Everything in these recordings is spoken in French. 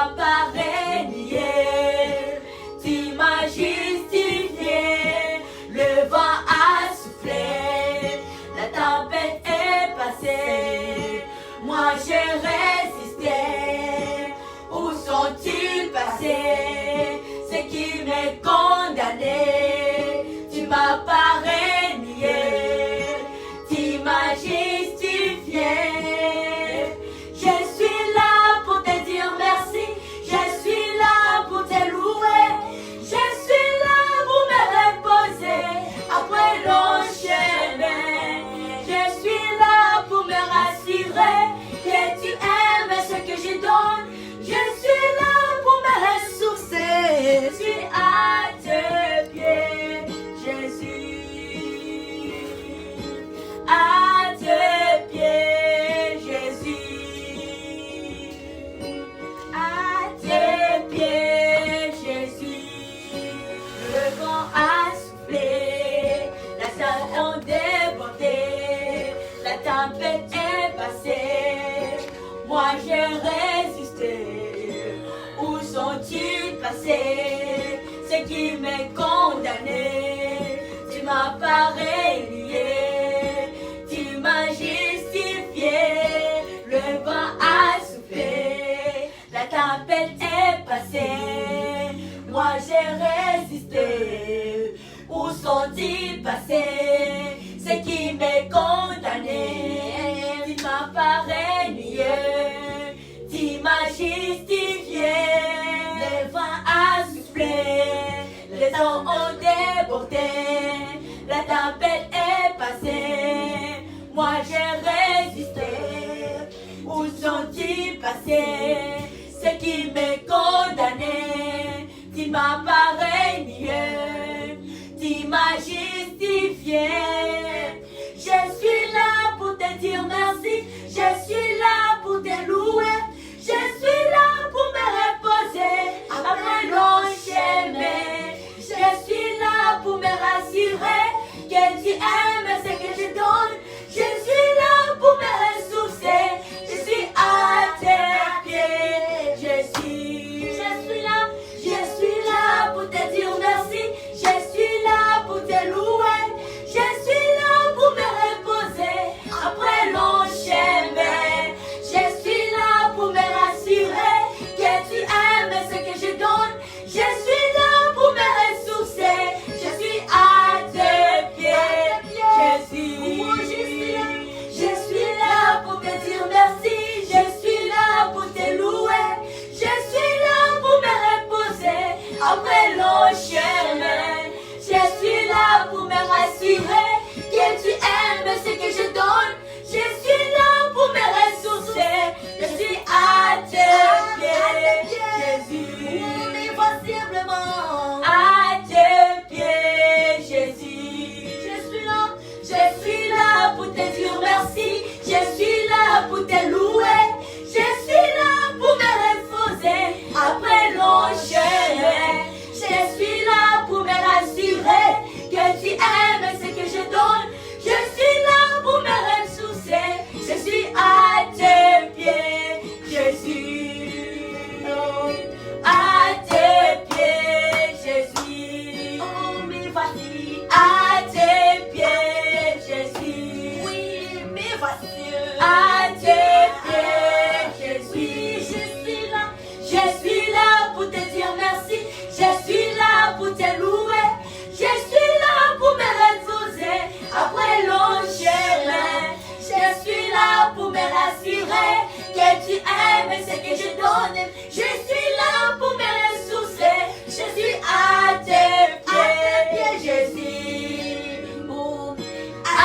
m'as pas renié, tu m'as justifié. Le vent a soufflé, la tempête est passée. Moi j'ai résisté. Où sont-ils passés? Ceux qui m'ont condamné. Tu m'as pas renié, tu m'as justifié. Je suis là pour te dire merci, je suis là pour te louer, je suis là pour me reposer après long chemin. Je suis là pour me rassurer que tu aimes ce que je donne. Je suis là pour me ressourcer. Je suis à tes pieds, Jésus. À tes pieds, Jésus. À tes pieds, Jésus. Le vent a soufflé, la salle a débordé, la tempête est passée. Moi j'ai résisté. Où sont-ils passés? Ceux qui m'ont condamné. Tu m'as pas renié, tu m'as justifié. Le vent a soufflé, la tempête est passée. Moi j'ai résisté. Où sont-ils passés? Ceux qui m'ont condamné. Tu m'as pas renié, tu m'as justifié. Le vent a soufflé, les eaux ont débordé, la tempête est passée. Moi j'ai résisté. Où sont-ils passés? Ceux qui m'ont condamné. Tu m'as pas renié, tu m'as justifié. Je suis là pour te dire merci, je suis là pour te louer, je suis là pour me reposer après long chemin. Je suis là pour me rassurer que tu aimes ce que je donne. Je suis là pour me ressourcer. Je suis à tes pieds, Jésus. Je suis là pour te dire merci. Je suis là pour te louer. Je suis là pour me reposer après long chemin. Je suis là pour me rassurer que tu aimes ce que je donne. Je suis là pour me ressourcer. Je suis à tes pieds, Jésus. Je suis là pour te dire merci. Je suis là pour te louer. Je suis là pour me reposer après long chemin. Je suis là pour me rassurer que tu aimes ce que je donne. Je suis là pour me ressourcer. Je suis à tes pieds, Jésus. Impossiblement. À tes pieds, Jésus. Je suis là pour te dire merci. Je suis là pour te louer. Je suis là pour me reposer après long chemin. Je suis là pour me rassurer que tu aimes ce que je donne. Je suis là pour me ressourcer. Je suis à tes pieds, Jésus. À tes pieds, Jésus. Oh, mais voici. À tes pieds, Jésus. Oui, mais voici. À tes pieds, Jésus. Je suis là pour te dire merci. Je suis là pour te louer. Je suis là pour me reposer après long chemin. Je suis là pour me rassurer que tu aimes ce que je donne. Je suis là pour me ressourcer. Je suis à tes pieds, Jésus. À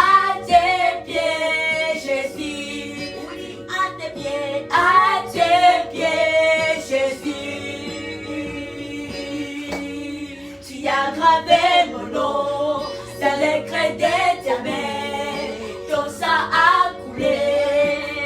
tes pieds, Jésus. Oui, à tes pieds. À tes pieds, Jésus. Tu as gravé mon nom dans les creux de tes mains. Ton sang a coulé.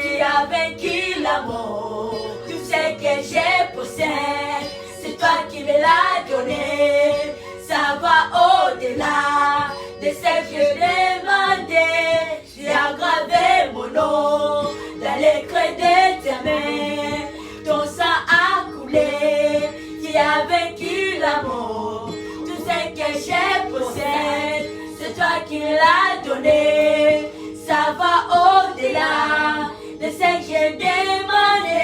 Tu as vaincu la mort. Tout ce que j'ai possède, c'est toi qui me l'as donné. Ça va au-delà de ce que je demandais. Tu as gravé mon nom dans les creux de tes mains. Ton sang a coulé. l'as donné. Ça va au-delà de ce que j'ai demandé.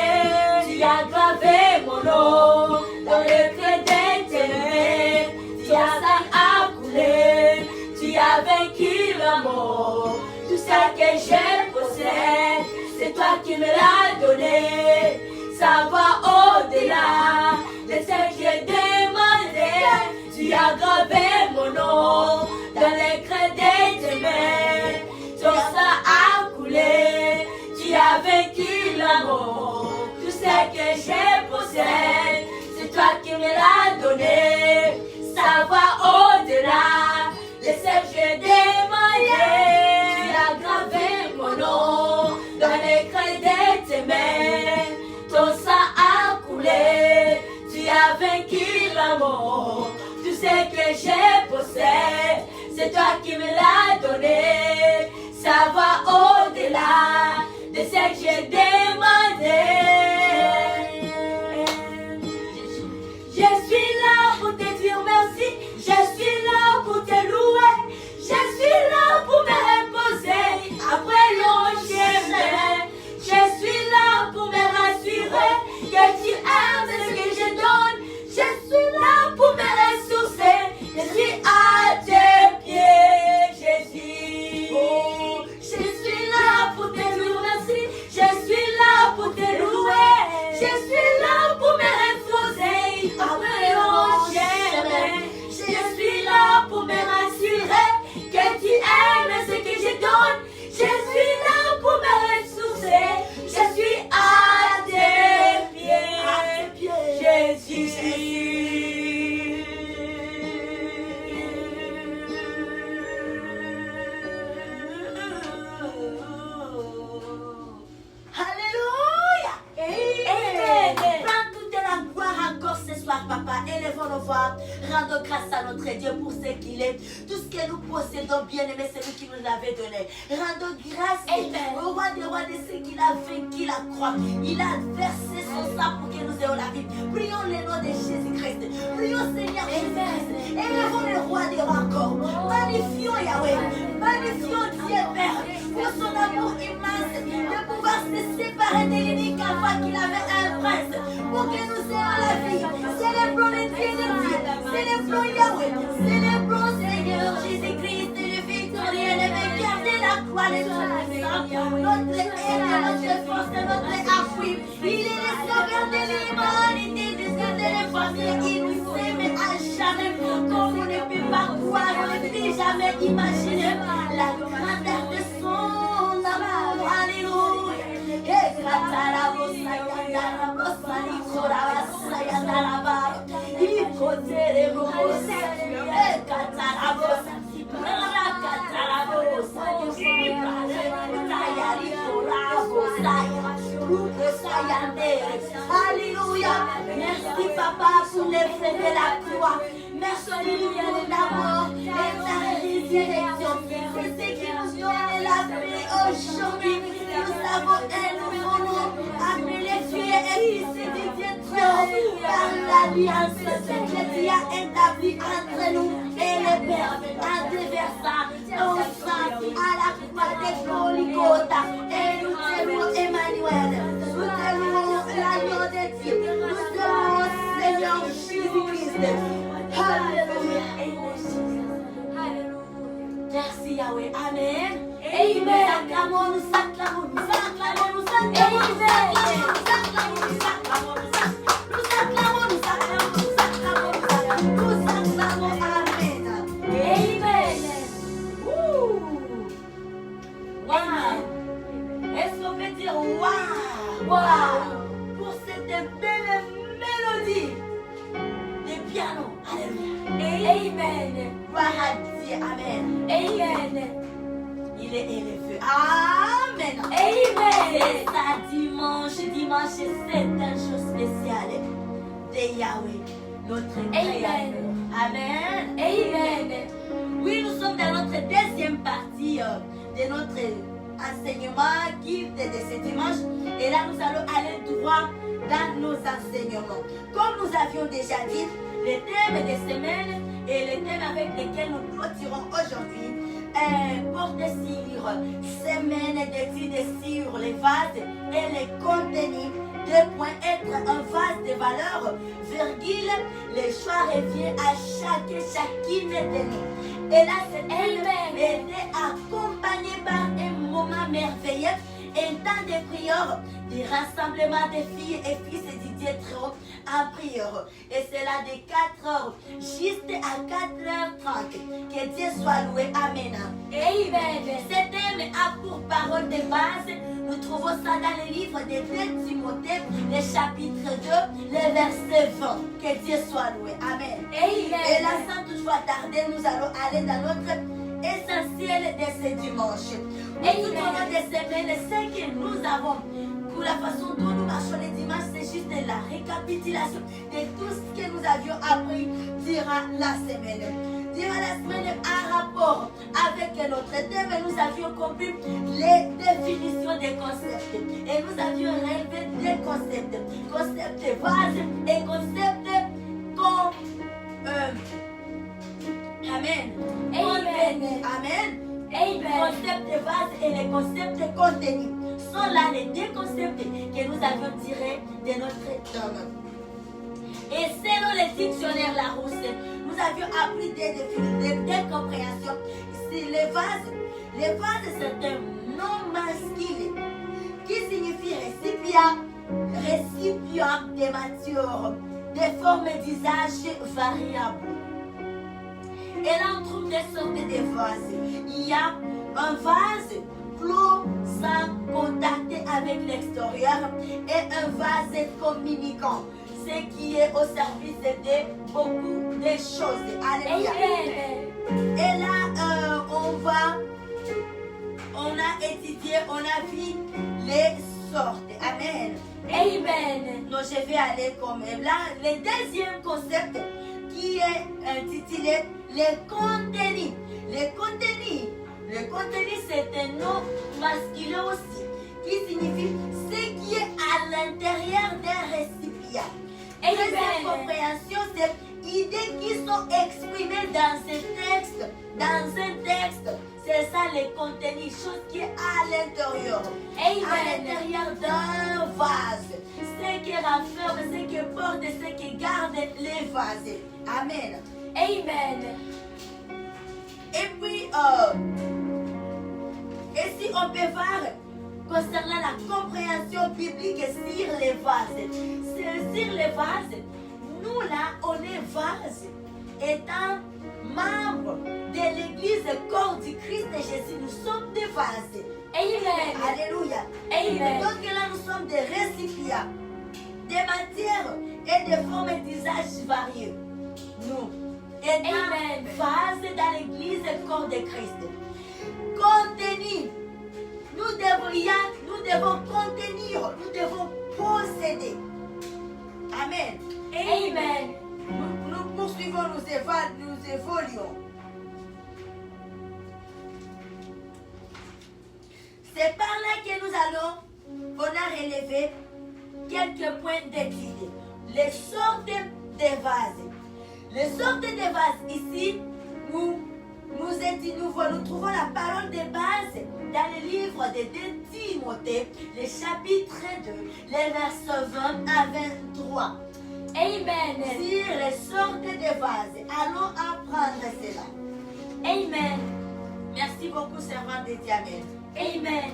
Tu as gravé mon nom dans le creux de tes mains. Tu as ça à couler. Tu as vaincu la mort. Tout ça que je possède, c'est toi qui me l'as donné. Ça va au-delà de ce que j'ai demandé. Tu as gravé mon nom dans les creux de tes mains. Ton sang a coulé. Tu as vaincu la mort. Tout ce que je possède, c'est toi qui me l'as donné. Ça va au-delà de ce que j'ai demandé. Tu as gravé mon nom dans les creux de tes mains. Ton sang a coulé. Tu as vaincu la mort. Tout ce que je possède, c'est toi qui me l'as donné. Ça va au-delà de ce que j'ai demandé. Je suis là pour te dire merci. Je suis là pour te louer. Je suis là pour me reposer après long chemin. Je suis là pour me rassurer que tu aimes ce que je donne. Je suis là pour me ressourcer. Je suis à tes pieds, Jésus. Oh, je suis là pour te dire merci. Je suis là pour te louer. Je suis là pour me reposer après long chemin. Je suis là pour me rassurer que tu aimes ce que je donne. Je suis là pour me ressourcer. Je suis à tes pieds, Jésus. Alléluia. Amen. Prends toute la gloire encore ce soir, papa. Élevons nos voix. Rendons grâce à notre Dieu pour ce qu'il est. Tout ce que nous possédons, bien-aimé, c'est lui qui nous l'avait donné. Rendons grâce au roi des rois de ce qu'il a vaincu la croix. Il a versé son sang pour que nous ayons la vie. Prions le nom de Jésus-Christ. Prions Seigneur Jésus-Christ. Élevons le roi des rois encore. Magnifions Yahweh. Magnifions Dieu Père pour son amour immense de pouvoir se séparer de l'unique enfant qu'il avait un prince pour que nous ayons la vie. Célébrons le Dieu de Dieu. Célébrons Yahweh. Célébrons Seigneur Jésus-Christ, le victorieux, le vainqueur de la croix de Tout-Puissant. Notre aide, notre force, notre appui. Il est le sauveur de l'humanité, de ce téléphone. Il nous aime à jamais. Comme on ne peut pas croire, on ne peut jamais imaginer la grandeur de son amour. Alléluia. Alléluia. Merci papa pour l'effet de la croix. Merci pour l'amour et la résurrection. C'est ce qui nous donne la paix aujourd'hui. Nous avons un nouveau nom appelé Fils et Fils du Dieu Très-Haut par l'alliance que Dieu a établie entre nous et le Père en déversant ton sang à la croix de Golgotha. Et nous t'aimons Emmanuel. Nous t'aimons l'agneau de Dieu. Nous t'aimons Seigneur Jésus-Christ. Alléluia. Merci Yahweh. Amen. Amen. Acclamons, nous acclamons, nous acclamons, nous acclamons, nous acclamons, nous acclamons, nous acclamons, nous acclamons, nous acclamons, nous acclamons, Amen. Amen. Wow. Est-ce qu'on peut dire wow? Wow. Pour cette belle mélodie de piano. Alléluia. Amen. Gloire à Dieu. Amen. Amen. Il est élevé. Amen. Amen. Et ça, dimanche, c'est un jour spécial de Yahweh, notre Créateur. Amen. Amen. Oui, nous sommes dans notre deuxième partie de notre enseignement guide de ce dimanche. Et là, nous allons aller droit dans nos enseignements. Comme nous avions déjà dit, le thème des semaines et le thème avec lequel nous clôturons aujourd'hui porte-cire, semaine d'études sur les vases et les contenus. 2 points, être un vase de valeur, virgule, le choix revient à chacune de nous. Et là, cette était accompagnée par un moment merveilleux, un temps de prière, des rassemblements des filles et fils de Didier Tréau en prière. Et c'est là de 4 heures, juste à 4h30. Que Dieu soit loué. Amen. Amen. Cet thème a pour parole de base. Nous trouvons ça dans le livre de 2 Timothée, le chapitre 2, le verset 20. Que Dieu soit loué. Amen. Amen. Et là, sans toutefois tarder, nous allons aller dans notre essentiel de ce dimanche. Et tout au long de semaine, ce que nous avons, pour la façon dont nous marchons les dimanches, c'est juste la récapitulation de tout ce que nous avions appris durant la semaine. Durant la semaine, en rapport avec notre thème, nous avions compris les définitions des concepts. Et nous avions relevé des concepts. Concepts de base et concepts Amen. Amen. Amen. Amen. Les concepts de base et les concepts de contenu sont là les 2 concepts que nous avions tirés de notre thème. Et selon les dictionnaires Larousse, nous avions appris des compréhensions. C'est le vase. Le vase, c'est un nom masculin qui signifie récipient de matière, des formes d'usage variables. Et là, on trouve des sortes de vases. Il y a un vase clos sans contact avec l'extérieur et un vase communicant, ce qui est au service de beaucoup de choses. Alléluia. Amen. Et là, on a étudié, on a vu les sortes. Amen. Amen. Donc, je vais aller comme là. Le deuxième concept qui est intitulé les contenus. Les contenus. Le contenu, c'est un nom masculin aussi, qui signifie ce qui est à l'intérieur d'un récipient. Et deuxième compréhension, c'est idées qui sont exprimées dans un texte. C'est ça le contenu, chose qui est à l'intérieur. À l'intérieur d'un vase. Ce qui renferme, ce qui porte, ce qui garde les vases. Amen. Amen. Et puis, et si on peut voir concernant la compréhension biblique sur les vases. Sur les vases, nous là, on est vase, étant membres de l'église corps du Christ de Jésus. Nous sommes des vases. Amen. Alléluia. Amen. Donc là, nous sommes des récipients, des matières et des formes d'usage variés. Nous, étant vases dans l'église corps de Christ. Contenu. Nous devons contenir, nous devons posséder. Amen. Amen. Nous poursuivons, nous évoluons. C'est par là que nous allons, on a relevé quelques points d'étude. Les sortes de vases. Les sortes de vases ici, nous trouvons la parole de base dans le livre de 2 Timothée, le chapitre 2, les versets 20 à 23. Amen. Sur les sortes de vases. Allons apprendre cela. Amen. Merci beaucoup, servant de Dieu. Amen. Amen.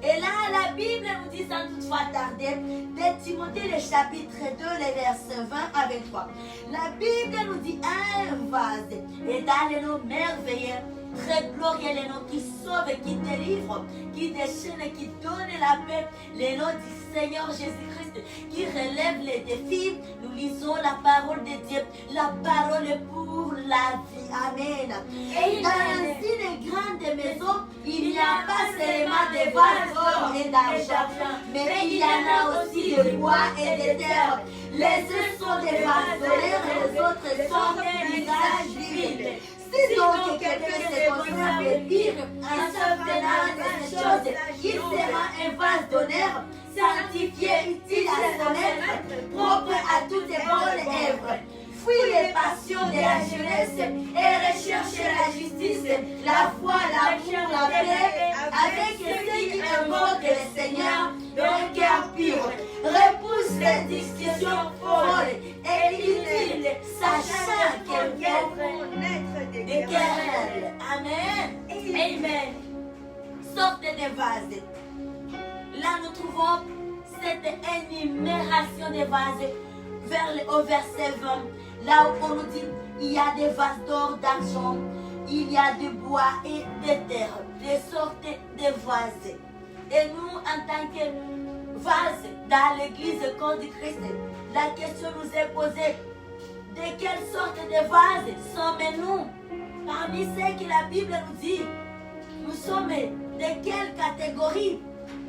Et là, la Bible nous dit sans toutefois tarder, 2 Timothée, le chapitre 2, les versets 20 à 23. La Bible nous dit un vase et dans le nom merveilleux, très glorieux, le nom qui sauve, qui délivre, qui déchaîne, qui donne la paix, le nom du Seigneur Jésus-Christ, qui relève les défis. Nous lisons la parole de Dieu, la parole pour la vie. Amen. Amen. Dans une grande maison, il n'y a pas seulement des vases d'or et d'argent, mais il y en a aussi de bois et de terre. Les uns sont des vases d'honneur et les autres sont des visages vides. Si donc quelqu'un se conserve pire en se venant de ces choses, il sera un vase d'honneur, sanctifié, utile à son être, propre à toutes bonnes œuvres. Fuis les passions de la jeunesse et recherchez la justice, la foi, sortes de vases. Là, nous trouvons cette énumération des vases au verset 20. Là où on nous dit, il y a des vases d'or, d'argent, il y a de bois et de terre, des sortes de vases. Et nous, en tant que vases dans l'église corps du Christ, la question nous est posée, de quelle sorte de vases sommes-nous? Parmi ceux que la Bible nous dit, nous sommes de quelle catégorie?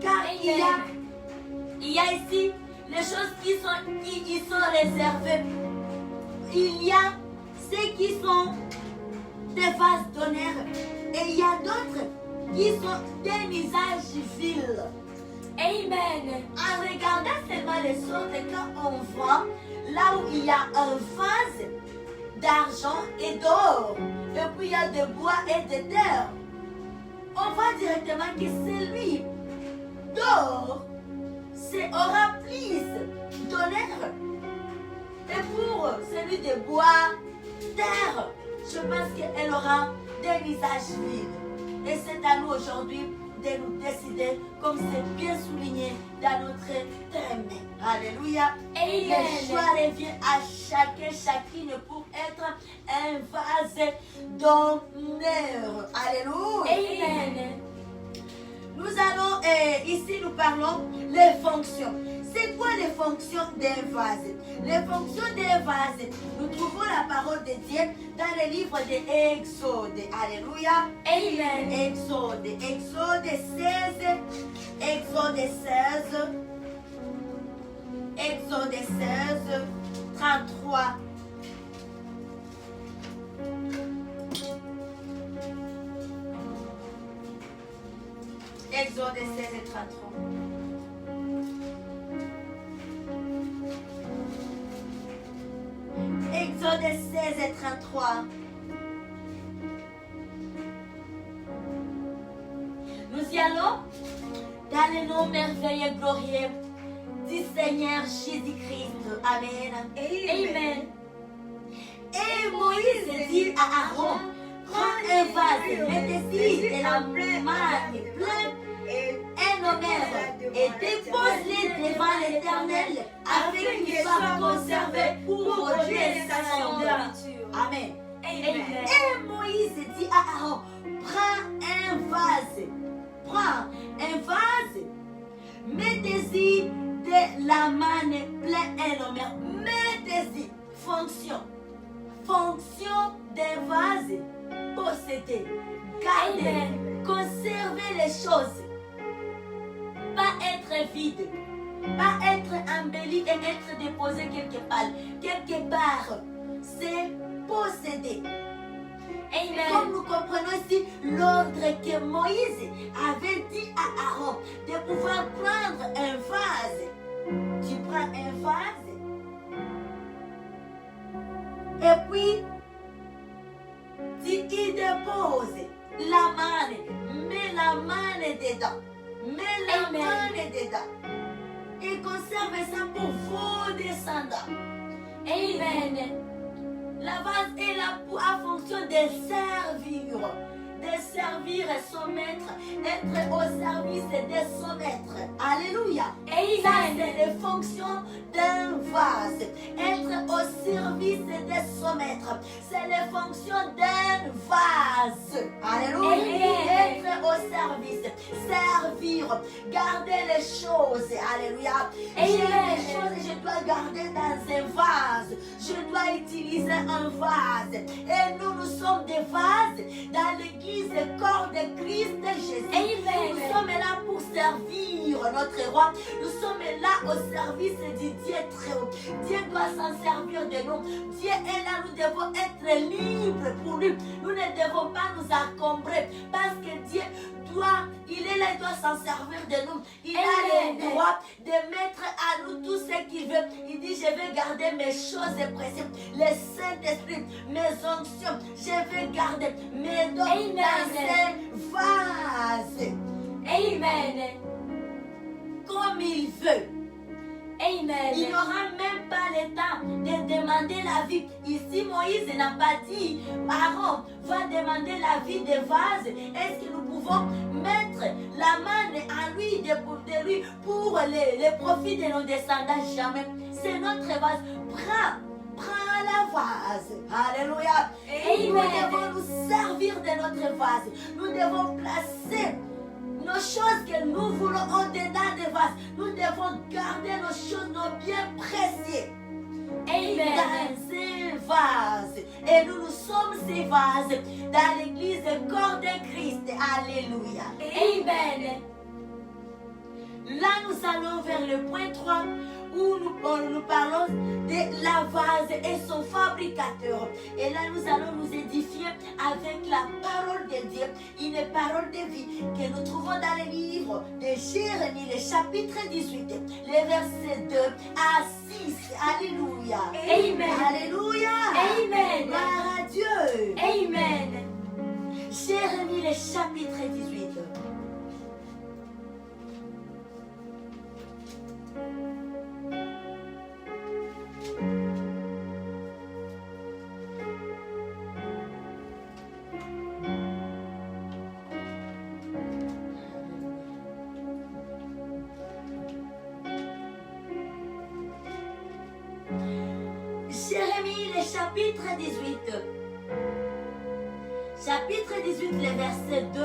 Car il y a ici les choses qui sont réservées. Il y a ceux qui sont des vases d'honneur et il y a d'autres qui sont d'un usage vil. Amen. En regardant seulement les sortes, quand on voit là où il y a un vase d'argent et d'or, et puis il y a de bois et de terre, on voit directement que celui d'or aura plus d'honneur. Et pour celui de bois, terre, je pense qu'elle aura des visages vides. Et c'est à nous aujourd'hui de nous décider, comme c'est bien souligné dans notre thème. Alléluia. Amen. Le choix revient à chacune pour être un vase d'honneur. Alléluia. Amen. Nous allons, ici nous parlons les fonctions. C'est quoi les fonctions d'un vase? Les fonctions d'un vase, nous trouvons la parole de Dieu dans le livre de Exode. Alléluia. Amen. Exode 16. Exode 16, 33. Exode 16 et 33. Exode 16 et 33. Nous y allons dans le nom merveilleux et glorieux du Seigneur Jésus-Christ. Amen. Amen. Et Moïse dit à Aaron, prends un vase, mets-y de la manne pleine un honneur et dépose-les devant l'Éternel afin qu'ils soient conservés pour vos générations. Amen. Amen. Et Moïse dit à Aaron, prends un vase, mettez-y de la manne pleine un honneur, mettez-y, fonction d'un vase, posséder, garder, conserver les choses. Pas être vide, pas être embelli et être déposé quelque part. C'est posséder. Amen. Comme nous comprenons ici l'ordre que Moïse avait dit à Aaron de pouvoir prendre un vase. Tu prends un vase et puis tu y déposes la manne, mets la manne dedans. Mets la manne dedans et conserve ça pour vos descendants. Amen. La vase est là pour la fonction de servir son maître, être au service de son maître. Alléluia. Amen. Ça, c'est les fonctions d'un vase. Être au service de son maître. C'est les fonctions d'un vase. Alléluia. Amen. Être au service. Servir. Garder les choses. Alléluia. J'ai des choses que je dois garder dans un vase. Je dois utiliser un vase. Et nous sommes des vases dans l'église corps de Christ Jésus. Amen. Nous sommes là pour servir notre roi. Nous sommes là au service du Dieu très haut. Dieu doit s'en servir de nous. Dieu est là, nous devons être libres pour lui. Nous ne devons pas nous encombrer parce que Dieu il est là, il doit s'en servir de nous. Il a le droit de mettre à nous tout ce qu'il veut. Il dit, je vais garder mes choses précieuses, le Saint-Esprit, mes onctions, je vais garder mes dons dans ces vases. Amen. Comme il veut. Amen. Il n'aura même pas le temps de demander demander l'avis. Ici, Moïse n'a pas dit, Aaron va demander l'avis des vases. Est-ce que nous pouvons mettre la main à lui, de lui pour les profits de nos descendants? Jamais. C'est notre vase. Prends la vase. Alléluia. Amen. Nous devons nous servir de notre vase. Nous devons placer nos choses que nous voulons au-dedans des vases. Nous devons garder nos choses, nos biens précieux. Amen. Dans un vase. Et nous sommes ces vases dans l'église corps de Christ. Alléluia. Amen. Là, nous allons vers le point 3 où nous parlons de la vase et son fabricateur. Et là, nous allons nous édifier avec la parole de Dieu, une parole de vie que nous trouvons dans le livre de Jérémie, le chapitre 18, les versets 2 à 6. Alléluia. Amen. Alléluia. Amen. Gloire à Dieu. Amen. Jérémie, le chapitre 18. Jérémie, le chapitre 18. Chapitre 18, les versets 2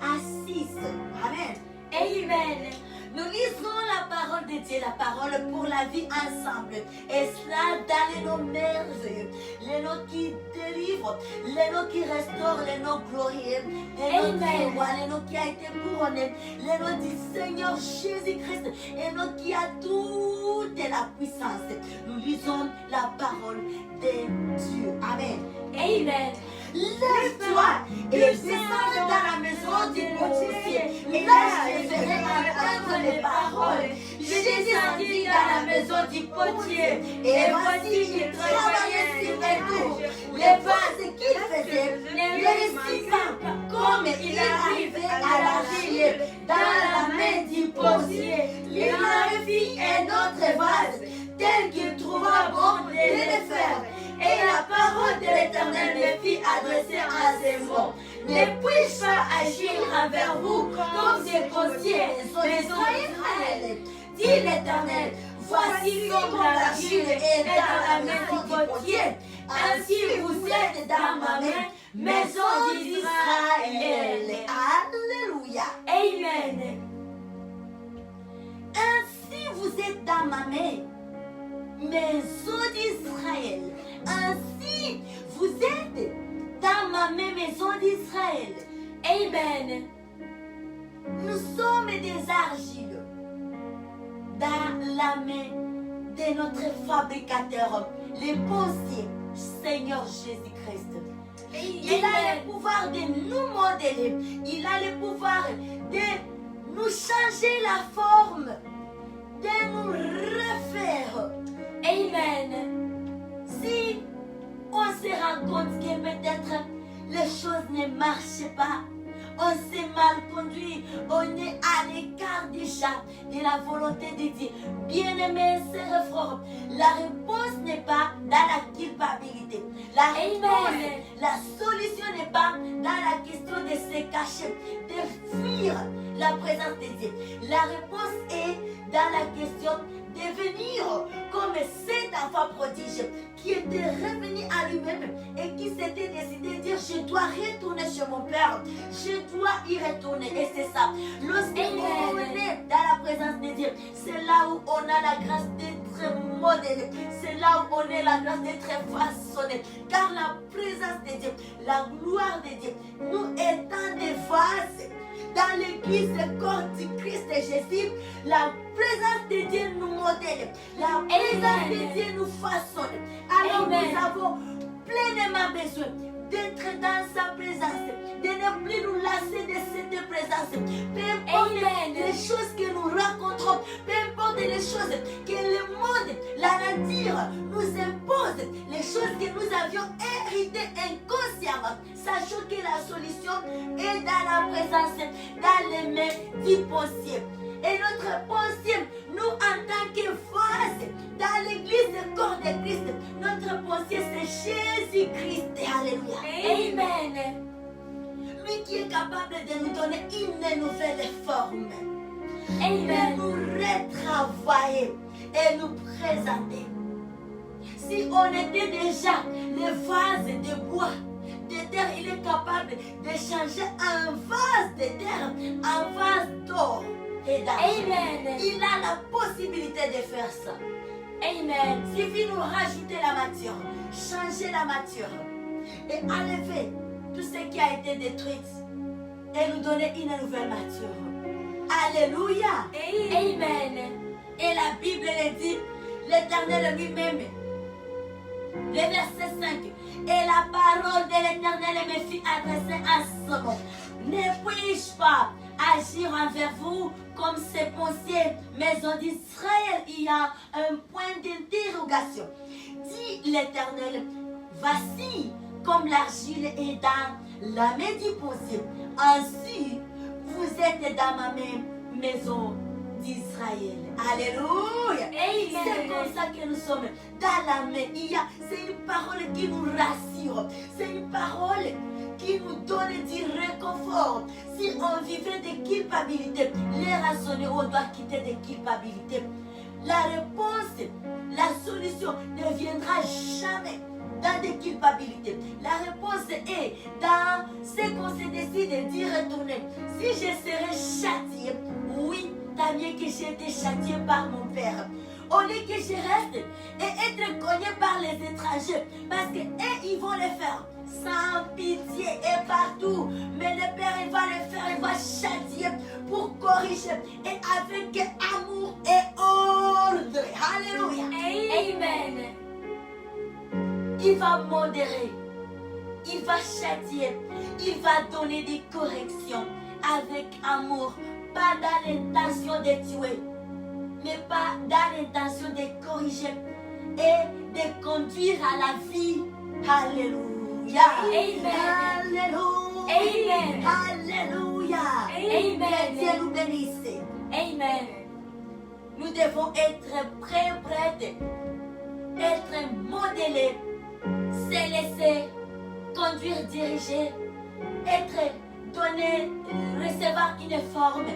à 6. Amen. Amen. Nous liserons la parole de Dieu, la parole pour la vie ensemble. Et cela dans les noms merveilleux, les noms qui délivrent, les noms qui restaurent, les noms glorieux, les noms qui voient, les noms qui a été couronné, les noms du Seigneur Jésus-Christ, et noms qui a toute la puissance. Nous lisons la parole de Dieu. Amen. Amen. Lève-toi et descends dans la maison du potier. Et là, je ferai entendre les paroles. Je descendis dans la maison du potier. Et voici, il travaillait sur les tours. Les vases qu'il faisait ne réussissent pas, comme il arrivait à l'argile dans la main du potier. Il en fit un autre vase, tel qu'il trouva bon de le faire. Et la parole de l'Éternel me fit adresser à ces mots. Ne puis-je pas agir envers vous comme des potiers, maison d'Israël? Dit l'Éternel, voici comme l'argile est dans la main du potier, ainsi vous êtes dans ma main, maison d'Israël. Alléluia. Amen. Ainsi vous êtes dans ma main, maison d'Israël. Ainsi, vous êtes dans ma main, maison d'Israël. Amen. Nous sommes des argiles dans la main de notre fabricateur, le potier, Seigneur Jésus-Christ. Il a le pouvoir de nous modeler. Il a le pouvoir de nous changer la forme, de nous refaire. Amen. Si on se rend compte que peut-être les choses ne marchent pas, on s'est mal conduit, on est à l'écart déjà de la volonté de Dieu. Bien-aimés, sœurs et frères, la réponse n'est pas dans la culpabilité. La réponse, la solution n'est pas dans la question de se cacher, de fuir la présence de Dieu. La réponse est dans la question de venir comme cet enfant prodige qui était revenu à lui-même et qui s'était décidé de dire je dois retourner chez mon père, je dois y retourner. Et c'est ça. Lorsqu'on est dans la présence de Dieu, c'est là où on a la grâce d'être modélé, c'est là où on a la grâce d'être façonné. Car la présence de Dieu, la gloire de Dieu, nous étant des vases dans l'église corps du Christ Jésus, la présence de Dieu nous modèle, la présence de Dieu nous façonne. Alors nous avons pleinement besoin d'être dans sa présence, de ne plus nous lasser de cette présence. Peu importe les choses que nous rencontrons, peu importe les choses que le monde, la nature nous impose, les choses que nous avions héritées inconsciemment, sachant que la solution est dans la présence, dans les mains du potier. Et notre potier, nous en tant que vase, dans l'église du corps de Christ, notre Jésus-Christ. Alléluia. Amen. Lui qui est capable de nous donner une nouvelle forme. De Amen. nous retravailler et nous présenter. Si on était déjà les vases de bois, de terre, il est capable de changer un vase de terre en vase d'or et d'argent. Amen. Il a la possibilité de faire ça. Amen. Il suffit de nous rajouter la matière, changer la matière et enlever tout ce qui a été détruit et nous donner une nouvelle matière. Alléluia. Amen. Et la Bible le dit, l'Éternel lui-même, le verset 5, et la parole de l'Éternel me fit adresser à ce mot. Ne puis-je pas agir envers vous comme ces pensiers, maison d'Israël? Il y a un point d'interrogation. Dit l'Éternel, voici comme l'argile est dans la main du pensier. Ainsi, vous êtes dans ma maison d'Israël. Alléluia. Amen. C'est comme ça que nous sommes dans la main. C'est une parole qui nous rassure. C'est une parole qui nous donne du réconfort. Si on vivait de culpabilité, les raisonner, on doit quitter de culpabilité. La réponse, la solution ne viendra jamais dans des culpabilités. La réponse est dans ce qu'on se décide d'y retourner. Si je serais châtié, oui, tant mieux que j'ai été châtié par mon père. Au lieu que je reste et être cogné par les étrangers, parce que ils vont le faire sans pitié et partout. Mais le Père, il va le faire, il va châtier pour corriger et avec amour et ordre. Alléluia. Amen. Il va modérer, il va châtier, il va donner des corrections avec amour, pas dans l'intention de tuer, mais pas dans l'intention de corriger et de conduire à la vie. Alléluia. Amen. Alléluia. Amen. Alléluia. Amen. Que Dieu nous bénisse. Amen. Nous devons être prêts, être modélés, se laisser conduire, diriger, être donné, recevoir une forme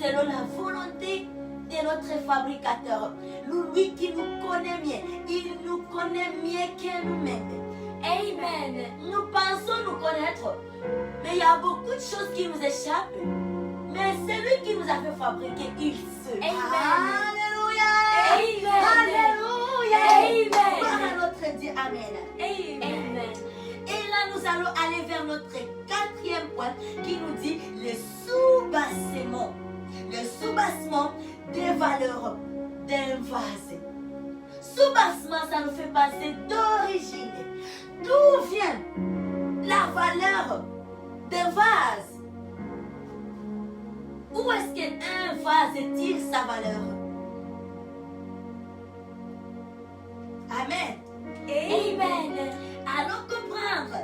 selon la volonté de notre fabricateur. Lui qui nous connaît mieux, il nous connaît mieux que nous-mêmes. Amen. Nous pensons nous connaître, mais il y a beaucoup de choses qui nous échappent. Mais c'est lui qui nous a fait fabriquer, il sait. Amen. Alléluia. Amen. Alléluia. Amen. Gloire à notre Dieu. Amen. Amen. Et là, nous allons aller vers notre quatrième point qui nous dit le soubassement. Le soubassement des valeurs d'un vase. Soubassement, ça nous fait passer d'origine. D'où vient la valeur d'un vase? Où est-ce qu'un vase tire sa valeur? Amen. Amen. Allons comprendre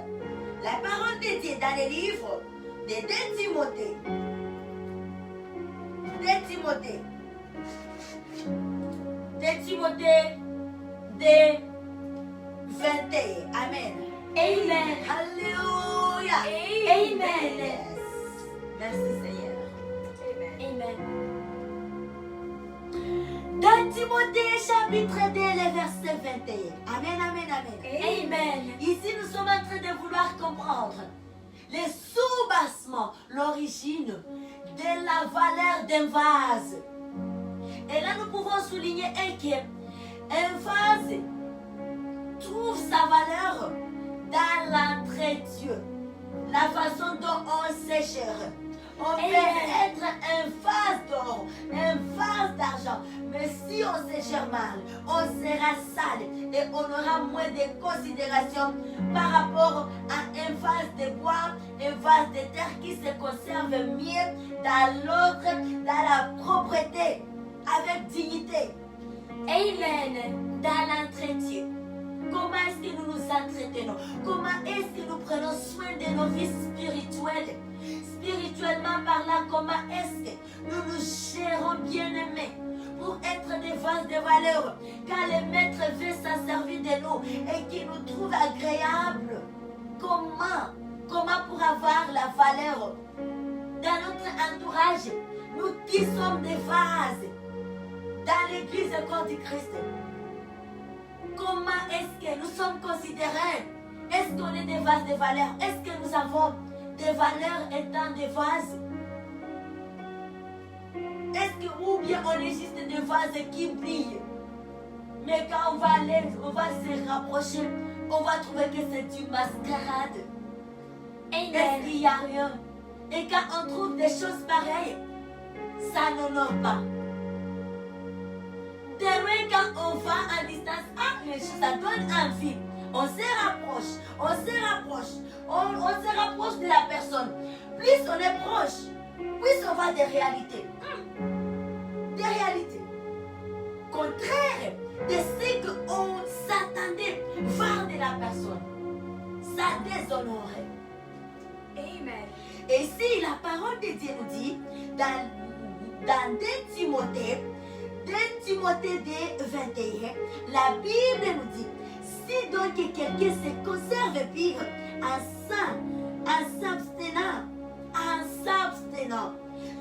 la parole de Dieu dans les livres de 2 Timothée. 2 Timothée. 2 Timothée 2, 21. Amen. Amen. Alléluia. Amen. Yes. Merci Seigneur. Amen. Dans Timothée chapitre 2, le verset 21. Amen, amen, amen. Amen. Ici, nous sommes en train de vouloir comprendre les soubassements, l'origine de la valeur d'un vase. Et là, nous pouvons souligner un vase trouve sa valeur dans l'entre-Dieu, la façon dont on se gère. On peut être un vase d'or, un vase d'argent, mais si on se gère mal, on sera sale et on aura moins de considération par rapport à un vase de bois, un vase de terre qui se conserve mieux dans l'autre, dans la propreté, avec dignité. Amen. Dans l'entretien. Comment est-ce que nous nous entretenons? Comment est-ce que nous prenons soin de nos vies spirituelles? Spirituellement parlant, comment est-ce que nous nous gérons bien-aimés pour être des vases de valeur? Quand le Maître veut s'en servir de nous et qu'il nous trouve agréables, comment pour avoir la valeur dans notre entourage, nous qui sommes des vases dans l'église du corps du Christ. Comment est-ce que nous sommes considérés? Est-ce qu'on est des vases de valeur? Est-ce que nous avons des valeurs étant des vases? Est-ce que, ou bien on est juste des vases qui brillent? Mais quand on va aller, on va se rapprocher, on va trouver que c'est une mascarade. Est-ce qu'il n'y a rien? Et quand on trouve des choses pareilles, ça n'honore pas. Demain, quand on va à distance, les choses, ça donne envie. On se rapproche, on se rapproche de la personne. Plus on est proche, plus on va des réalités. Des réalités. Contraire de ce qu'on s'attendait voir de la personne. Ça déshonorait. Amen. Et si la parole de Dieu nous dit, dans 2 Timothée 2 21, la Bible nous dit, si donc quelqu'un se conserve pur en s'abstenant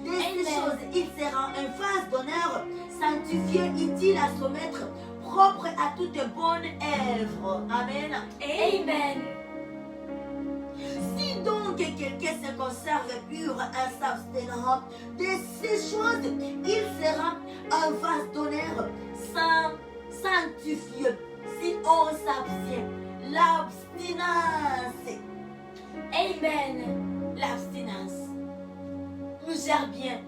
de ces choses, il sera un vase d'honneur, sanctifié, utile à son maître, propre à toute bonne œuvre. Amen. Amen. Si donc quelqu'un se conserve pur en s'abstenant de ces choses, il sera un vase d'honneur sanctifié. Si on s'abstient, l'abstinence. Amen. L'abstinence nous gère bien.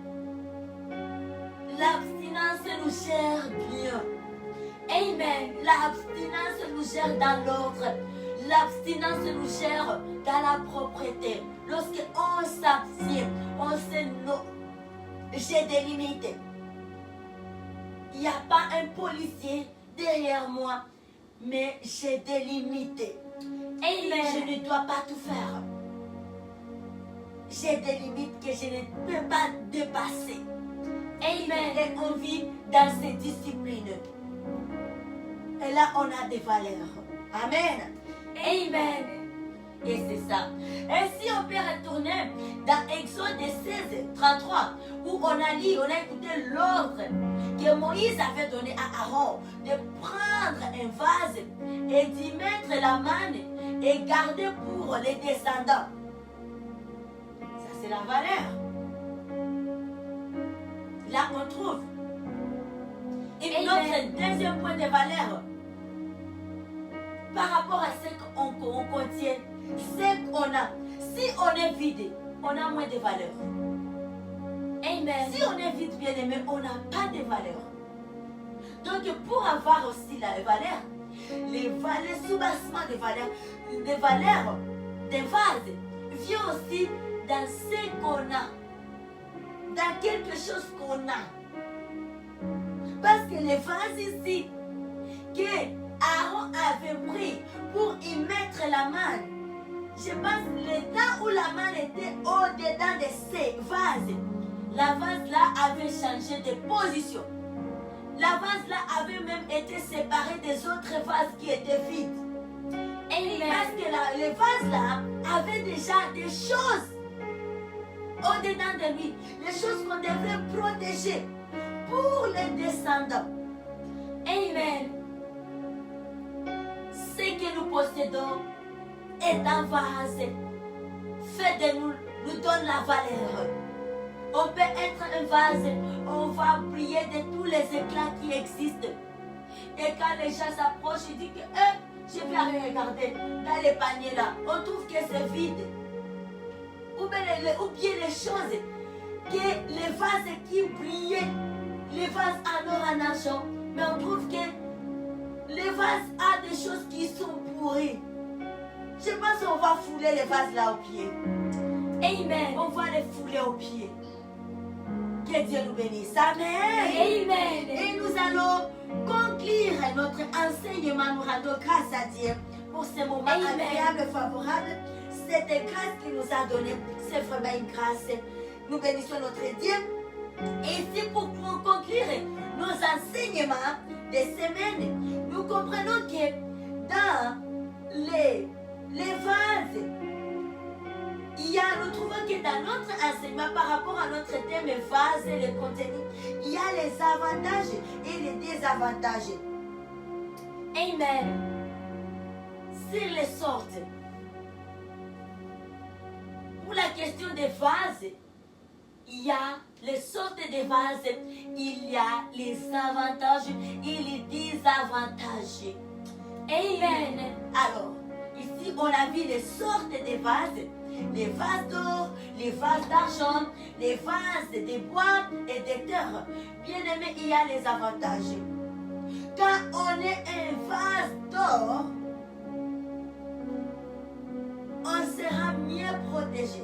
L'abstinence nous gère bien. Amen. L'abstinence nous gère dans l'ordre. L'abstinence nous gère dans la propreté. Lorsqu'on s'abstient, on sait non. J'ai des limites. Il n'y a pas un policier derrière moi, mais j'ai des limites. Amen. Je ne dois pas tout faire. J'ai des limites que je ne peux pas dépasser. Amen. Et on vit dans ces disciplines. Et là, on a des valeurs. Amen. Amen. Et c'est ça. Et si on peut retourner dans Exode 16, 33, où on a lu, on a écouté l'ordre que Moïse avait donné à Aaron de prendre un vase et d'y mettre la manne et garder pour les descendants. Ça, c'est la valeur. Là, on trouve. Et Amen. notre deuxième point de valeur, par rapport à ce qu'on contient, ce qu'on a. Si on est vide, on a moins de valeur. Amen. Si on est vide, bien aimé, on n'a pas de valeur. Donc, pour avoir aussi la valeur, les soubassements de valeur, des vases, vient aussi dans ce qu'on a, dans quelque chose qu'on a. Parce que les vases ici, que Aaron avait pris pour y mettre la manne, je pense le temps où la manne était au-dedans de ces vases, la vase là avait changé de position. La vase là avait même été séparée des autres vases qui étaient vides. Et parce que les vases là avaient déjà des choses au-dedans de lui, les choses qu'on devait protéger pour les descendants. Amen. Ce que nous possédons est un vase fait de nous donne la valeur. On peut être un vase, on va briller de tous les éclats qui existent. Et quand les gens s'approchent, ils disent que je vais aller regarder dans les paniers là. On trouve que c'est vide. Ou bien les choses, que les vases qui brillaient, les vases en or, en argent, mais on trouve que les vases ont des choses qui sont pourries. Je pense qu'on va fouler les vases là aux pieds. Amen. On va les fouler aux pieds. Que Dieu nous bénisse. Amen. Amen. Et nous allons conclure notre enseignement. Nous rendons grâce à Dieu pour ce moment agréable, favorable. Cette grâce qu'il nous a donnée, c'est vraiment une grâce. Nous bénissons notre Dieu. Et c'est pour conclure nos enseignements des semaines, nous comprenons que dans les vases enseignement par rapport à notre thème vase et le contenu. Il y a les avantages et les désavantages. Amen. Sur les sortes. Pour la question des vases, il y a les sortes de vases, il y a les avantages et les désavantages. Amen. Alors, ici on a vu les sortes de vases, les vases d'or, les vases d'argent, les vases de bois et de terre. Bien aimé, il y a les avantages. Quand on est un vase d'or, on sera mieux protégé.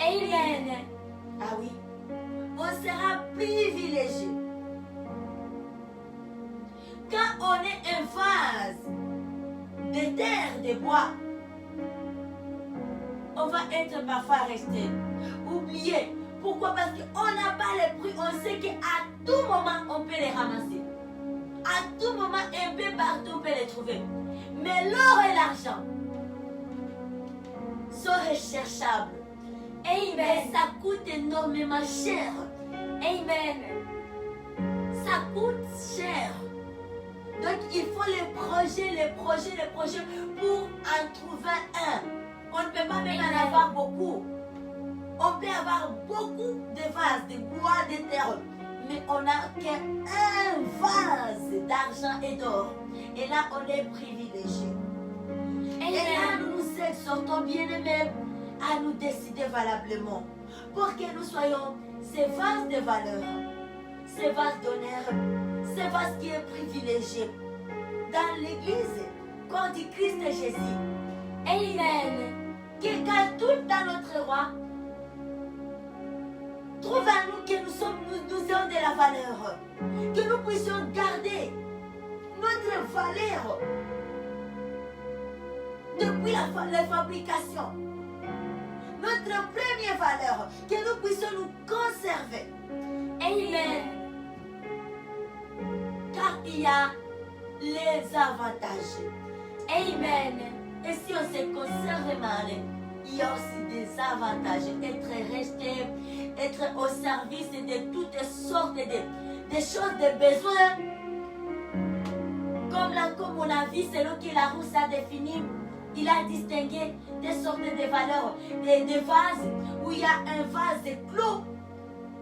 Amen. Ah oui, on sera privilégié. Quand on est un vase de terre, de bois, on va être parfois resté, oublié. Pourquoi? Parce qu'on n'a pas les prix. On sait qu'à tout moment, on peut les ramasser. À tout moment, un peu partout, on peut les trouver. Mais l'or et l'argent sont recherchables. Amen. Mais ça coûte énormément cher. Amen. Ça coûte cher. Donc il faut les projets pour en trouver un. On ne peut pas même en avoir beaucoup. On peut avoir beaucoup de vases, de bois, de terre. Mais on n'a qu'un vase d'argent et d'or. Et là, on est privilégié. Et là, nous nous exhortons, bien-aimés, à nous décider valablement pour que nous soyons ces vases de valeur, ces vases d'honneur, ces vases qui est privilégié dans l'église, corps du Christ Jésus. Amen. Que quand tout dans notre roi, trouve à nous que nous ayons de la valeur, que nous puissions garder notre valeur depuis la fabrication. Notre première valeur, que nous puissions nous conserver. Amen. Car il y a les avantages. Amen. Et si on se conserve mal, il y a aussi des avantages. Être resté, être au service de toutes sortes de choses, de besoins. Comme on a vu, selon que la Rousse a défini, il a distingué des sortes de valeurs, des vases où il y a un vase clos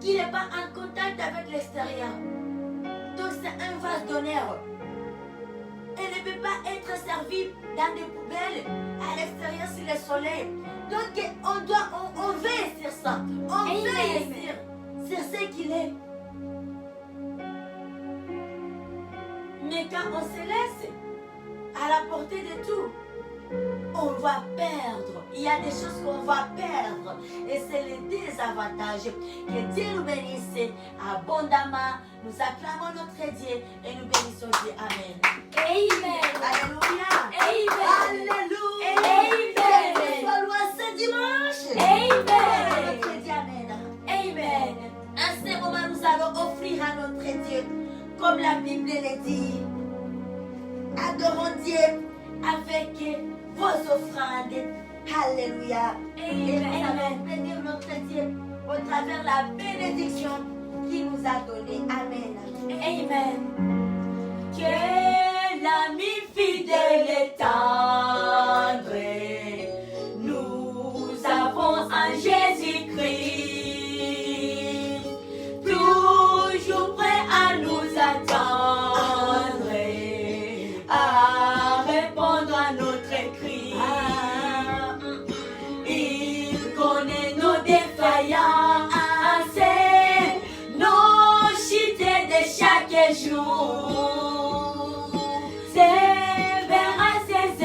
qui n'est pas en contact avec l'extérieur. Donc c'est un vase d'honneur. Elle ne peut pas être servie dans des poubelles à l'extérieur sur le soleil. Donc on veille sur ça. On veille sur ce qu'il est. Mais quand on se laisse à la portée de tout, on va perdre. Il y a des choses qu'on va perdre. Et c'est les désavantages. Que Dieu nous bénisse abondamment. Nous acclamons notre Dieu et nous bénissons Dieu. Amen. Amen. Alléluia. Amen. Alléluia. Amen. Sois loin ce dimanche. Amen. Notre Dieu. Amen. Amen. En ce moment, nous allons offrir à notre Dieu, comme la Bible le dit, adorons Dieu avec vos offrandes. Alléluia. Et nous allons bénir notre Dieu au travers la bénédiction qu'il nous a donnée. Amen. Amen. Que l'ami fidèle et tendre, nous avons en Jésus-Christ, toujours prêt à nous attendre, à répondre à notre cri. Il connaît nos défaillances, nos chutes de chaque jour. C'est vers ses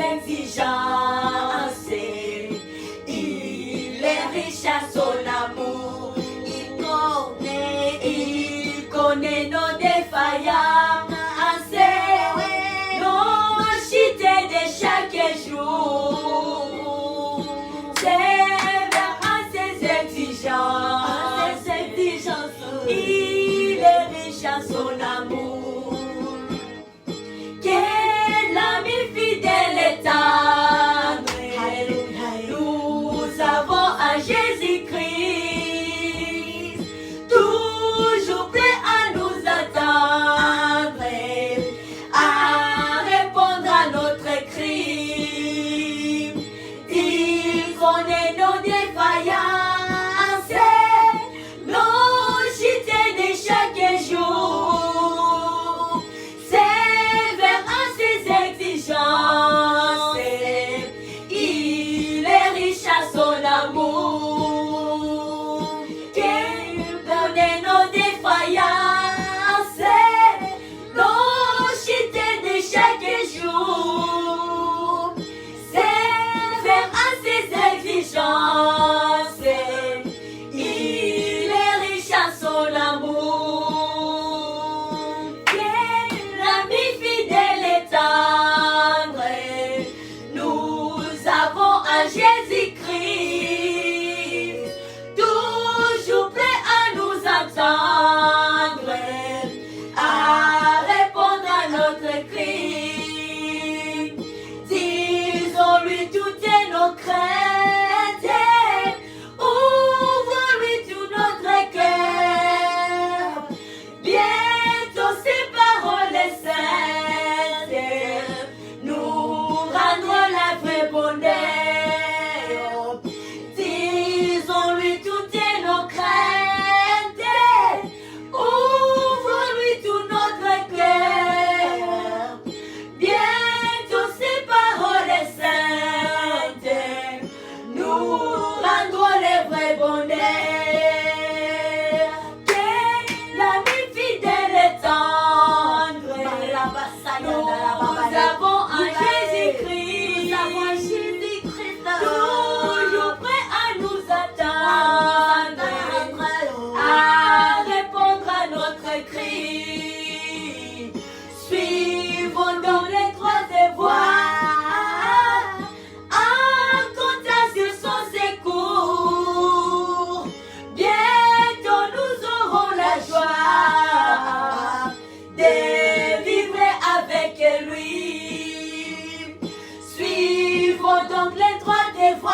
Suivons donc les droits des voies,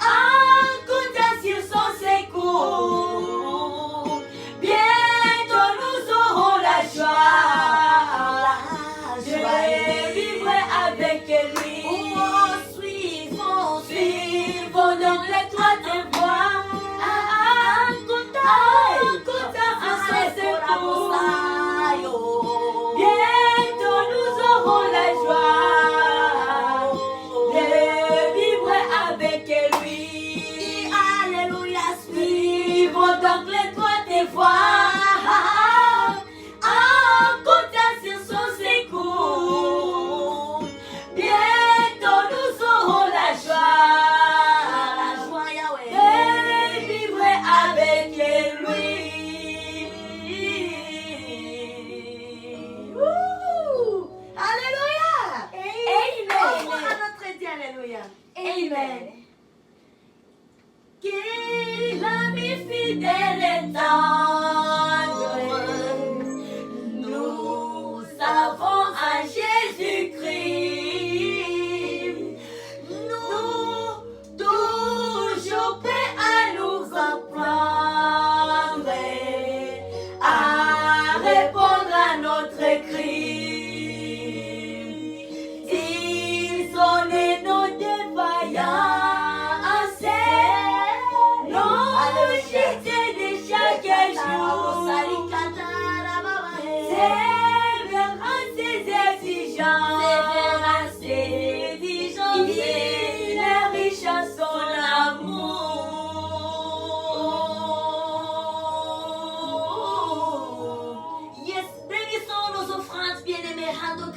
en comptant sur son secours. Bientôt nous aurons la joie de vivre avec lui. Suivons donc les droits des voies, en comptant sur son secours. Bientôt nous aurons la joie de vivre avec lui. Alléluia. Suivons donc les droits des voies, en comptant sur son secours. Bientôt nous aurons la joie de vivre avec lui. Alléluia. Amen. On à notre Dieu, alléluia. Amen. Qu'il ami fidèle et tendre, nous avons un Jésus-Christ, nous toujours prêts à nous apprendre, à répondre à notre cri. Ils sont les noms des vaillants.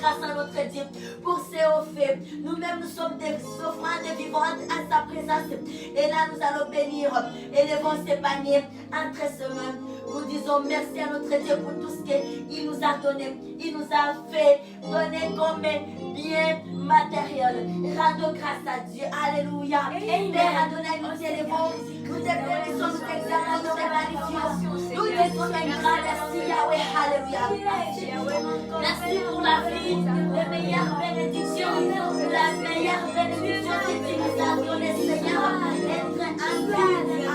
Grâce à notre Dieu pour ces hauts faits. Nous-mêmes, nous sommes des offrandes vivantes à sa présence. Et là, nous allons bénir. Élevons ces paniers entre ses mains. Nous disons merci à notre Dieu pour tout ce qu'il nous a donné. Il nous a fait donner comme bien matériel. Rendons grâce à Dieu. Alléluia. Père Adonai, nous t'élevons. Nous te bénissons, nous t'exaltons, nous te magnifions. Nous te disons un grand merci, Yahweh. Alléluia. Merci pour la vie, la meilleure bénédiction que tu nous as donnée, Seigneur. Être ainsi.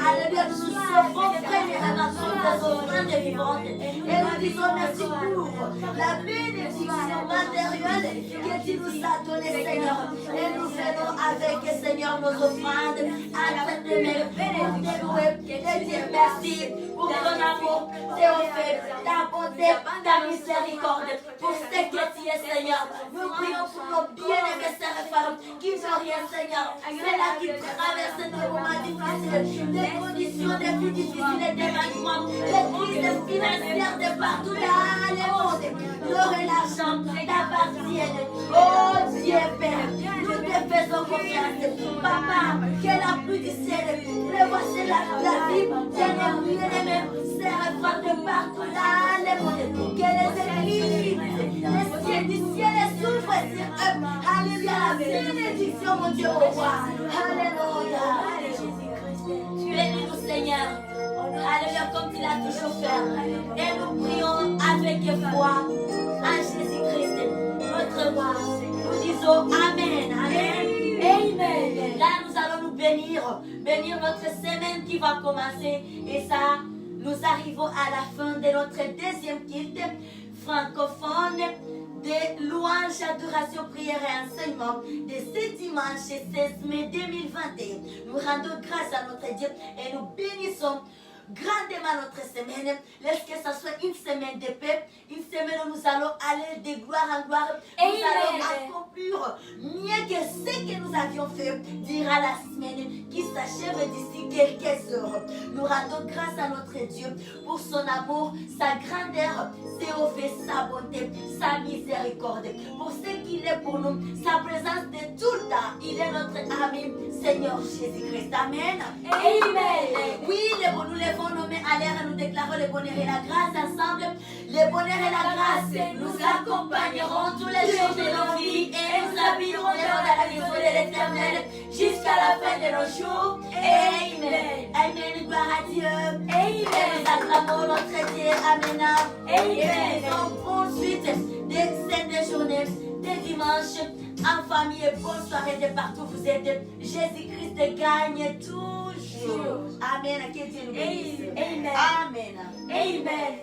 Alléluia. Nous nous servons premièrement sur tes offrandes vivantes. Et nous disons merci pour la bénédiction matérielle que tu nous as donnée, Seigneur. Et nous venons avec, Seigneur, nos offrandes entre tes mains pour te louer, te dire merci pour ton amour, tes offres, ta bonté, ta miséricorde, pour ce que tu es, Seigneur. Nous prions pour nos bien-aimés sœurs et femmes qui n'ont rien, Seigneur. Ceux-là qui traversent des moments difficiles, des conditions des plus difficiles et des manquements, des crises financières de partout dans le monde. L'or et l'argent t'appartiennent. Oh Dieu Père, nous te faisons confiance. Papa, que la pluie du ciel prévoit la vie de nos bien-aimés sœurs et femmes de partout dans le monde. Que les églises, les cieux du ciel s'ouvrent sur eux. Alléluia, la bénédiction, mon Dieu, au roi. Alléluia. Bénis-nous, Seigneur. Alléluia, comme tu l'as toujours fait. Et nous prions avec foi en Jésus-Christ, notre roi. Nous disons Amen. Amen. Amen. Là, nous allons nous bénir notre semaine qui va commencer. Et ça, nous arrivons à la fin de notre deuxième culte francophone de louange, adoration, prière et enseignement de ce dimanche 16 mai 2021. Nous rendons grâce à notre Dieu et nous bénissons grandement notre semaine. Laisse que ça soit une semaine de paix, une semaine où nous allons aller de gloire en gloire. Nous allons accomplir mieux que ce que nous avions fait durant la semaine qui s'achève d'ici quelques heures. Nous rendons grâce à notre Dieu pour son amour, sa grandeur, ses hauts faits, sa bonté, sa miséricorde, pour ce qu'il est pour nous, sa présence de tout le temps. Il est notre ami, Seigneur Jésus-Christ. Amen. Amen. Oui, nous levons nos mains à l'air et nous déclarons le bonheur et la grâce ensemble. Le bonheur et la grâce nous accompagneront tous les jours de nos vies et nous habiterons dans la maison de l'Éternel jusqu'à la fin de nos jours. Amen. Amen. Gloire à Dieu. Amen. Nous acclamons notre Dieu. Amen. Amen. Et nous poursuite des saintes journées, des dimanches en famille et bonne soirée de partout vous êtes. Jésus-Christ gagne toujours. Amen. Que Dieu nous bénisse. Amen. Amen. Amen.